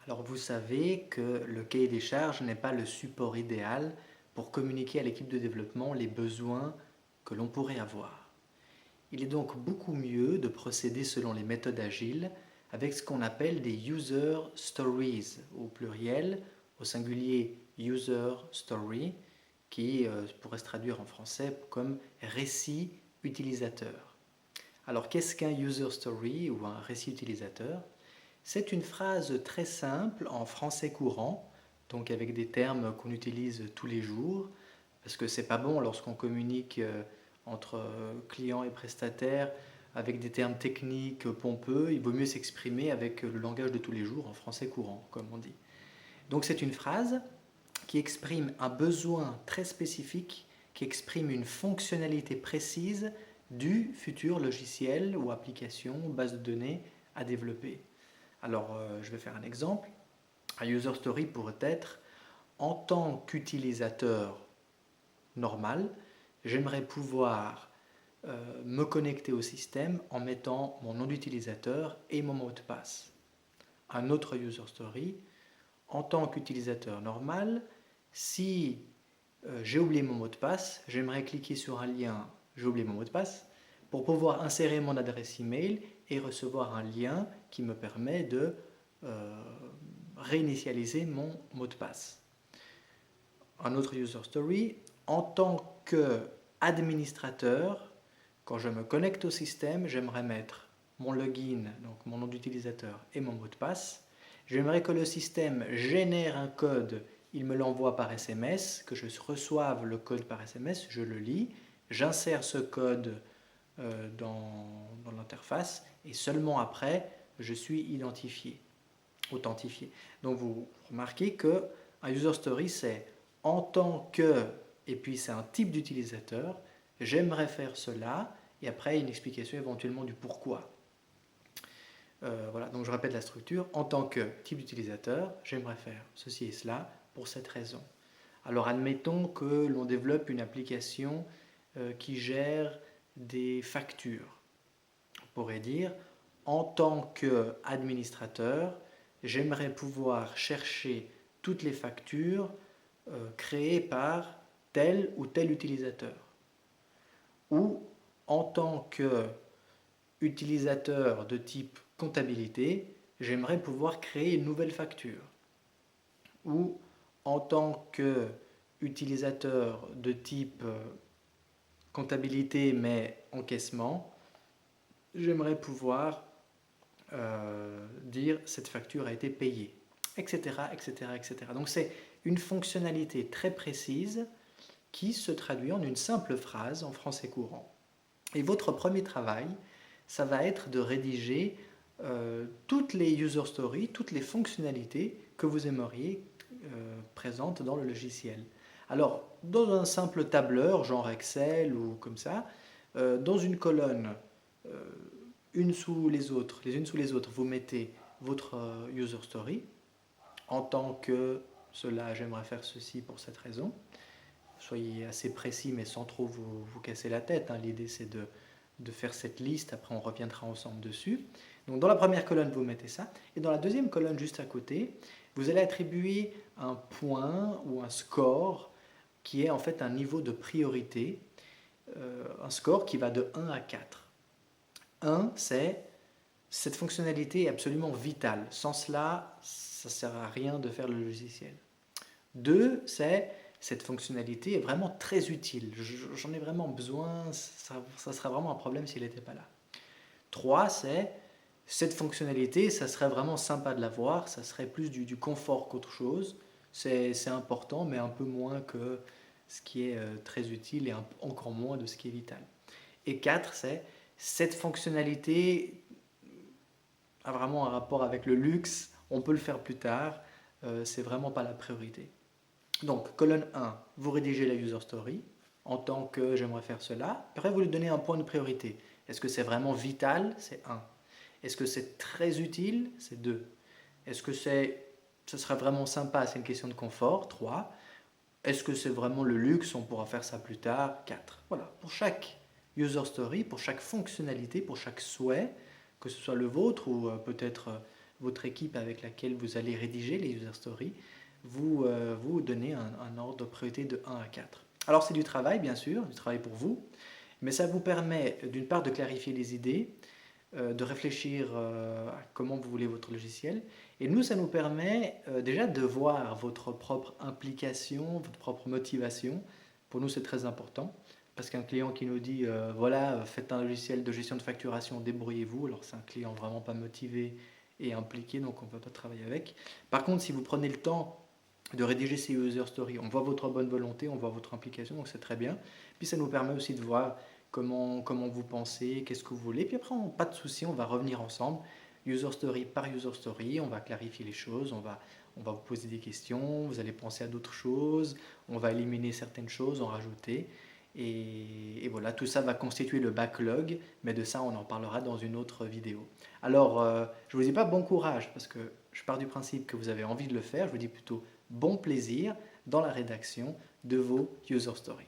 Alors vous savez que le cahier des charges n'est pas le support idéal pour communiquer à l'équipe de développement les besoins que l'on pourrait avoir. Il est donc beaucoup mieux de procéder selon les méthodes agiles avec ce qu'on appelle des user stories au pluriel, au singulier user story, qui pourrait se traduire en français comme récit utilisateur. Alors qu'est-ce qu'un user story ou un récit utilisateur? C'est une phrase très simple en français courant, donc avec des termes qu'on utilise tous les jours, parce que c'est pas bon lorsqu'on communique entre clients et prestataires avec des termes techniques pompeux, il vaut mieux s'exprimer avec le langage de tous les jours en français courant, comme on dit. Donc c'est une phrase qui exprime un besoin très spécifique, qui exprime une fonctionnalité précise du futur logiciel ou application, base de données à développer. Alors, je vais faire un exemple. Un user story pourrait être en tant qu'utilisateur normal, j'aimerais pouvoir me connecter au système en mettant mon nom d'utilisateur et mon mot de passe. Un autre user story, en tant qu'utilisateur normal, si j'ai oublié mon mot de passe, j'aimerais cliquer sur un lien, j'ai oublié mon mot de passe, pour pouvoir insérer mon adresse email et recevoir un lien qui me permet de euh, réinitialiser mon mot de passe. Un autre user story, en tant qu'administrateur, quand je me connecte au système, j'aimerais mettre mon login, donc mon nom d'utilisateur et mon mot de passe. J'aimerais que le système génère un code, il me l'envoie par SMS, que je reçoive le code par SMS, je le lis, j'insère ce code dans l'interface et seulement après, je suis identifié, authentifié. Donc vous remarquez que un user story, c'est en tant que, et puis c'est un type d'utilisateur, j'aimerais faire cela, et après une explication éventuellement du pourquoi. Voilà, donc je répète la structure. En tant que type d'utilisateur, j'aimerais faire ceci et cela pour cette raison. Alors admettons que l'on développe une application qui gère des factures. On pourrait dire, en tant qu'administrateur, j'aimerais pouvoir chercher toutes les factures créées par tel ou tel utilisateur. Ou en tant qu'utilisateur de type comptabilité, j'aimerais pouvoir créer une nouvelle facture. Ou en tant qu'utilisateur de type comptabilité mais encaissement, j'aimerais pouvoir dire cette facture a été payée, etc., etc., etc. Donc c'est une fonctionnalité très précise qui se traduit en une simple phrase en français courant. Et votre premier travail, ça va être de rédiger toutes les user stories, toutes les fonctionnalités que vous aimeriez présentes dans le logiciel. Alors, dans un simple tableur, genre Excel ou comme ça, dans une colonne, euh, une sous les autres, les unes sous les autres, vous mettez votre user story. En tant que cela, j'aimerais faire ceci pour cette raison. Soyez assez précis, mais sans trop vous casser la tête. Hein. L'idée, c'est de faire cette liste. Après, on reviendra ensemble dessus. Donc, dans la première colonne, vous mettez ça. Et dans la deuxième colonne, juste à côté, vous allez attribuer un point ou un score qui est en fait un niveau de priorité. Un score qui va de 1 à 4. 1, c'est cette fonctionnalité est absolument vitale. Sans cela, ça ne sert à rien de faire le logiciel. 2, c'est cette fonctionnalité est vraiment très utile. J'en ai vraiment besoin, ça serait vraiment un problème s'il n'était pas là. 3, c'est cette fonctionnalité, ça serait vraiment sympa de l'avoir, ça serait plus du confort qu'autre chose. C'est important, mais un peu moins que ce qui est très utile et encore moins de ce qui est vital. Et 4, c'est cette fonctionnalité a vraiment un rapport avec le luxe, on peut le faire plus tard, c'est vraiment pas la priorité. Donc, colonne 1, vous rédigez la user story en tant que j'aimerais faire cela. Après, vous lui donnez un point de priorité. Est-ce que c'est vraiment vital? C'est 1. Est-ce que c'est très utile? C'est 2. Est-ce que ce serait vraiment sympa? C'est une question de confort. 3. Est-ce que c'est vraiment le luxe? On pourra faire ça plus tard. 4. Voilà. Pour chaque user story, pour chaque fonctionnalité, pour chaque souhait, que ce soit le vôtre ou peut-être votre équipe avec laquelle vous allez rédiger les user stories, vous donnez un ordre de priorité de 1 à 4. Alors c'est du travail bien sûr, du travail pour vous, mais ça vous permet d'une part de clarifier les idées, de réfléchir à comment vous voulez votre logiciel. Et nous, ça nous permet déjà de voir votre propre implication, votre propre motivation. Pour nous, c'est très important. Parce qu'un client qui nous dit, voilà, faites un logiciel de gestion de facturation, débrouillez-vous, alors c'est un client vraiment pas motivé et impliqué, donc on ne va pas travailler avec. Par contre, si vous prenez le temps de rédiger ces user stories, on voit votre bonne volonté, on voit votre implication, donc c'est très bien. Puis ça nous permet aussi de voir comment vous pensez, qu'est-ce que vous voulez. Puis après, pas de souci, on va revenir ensemble, user story par user story, on va clarifier les choses, on va vous poser des questions, vous allez penser à d'autres choses, on va éliminer certaines choses, en rajouter. Et voilà, tout ça va constituer le backlog, mais de ça, on en parlera dans une autre vidéo. Alors, je ne vous dis pas bon courage, parce que je pars du principe que vous avez envie de le faire, je vous dis plutôt bon plaisir dans la rédaction de vos user stories.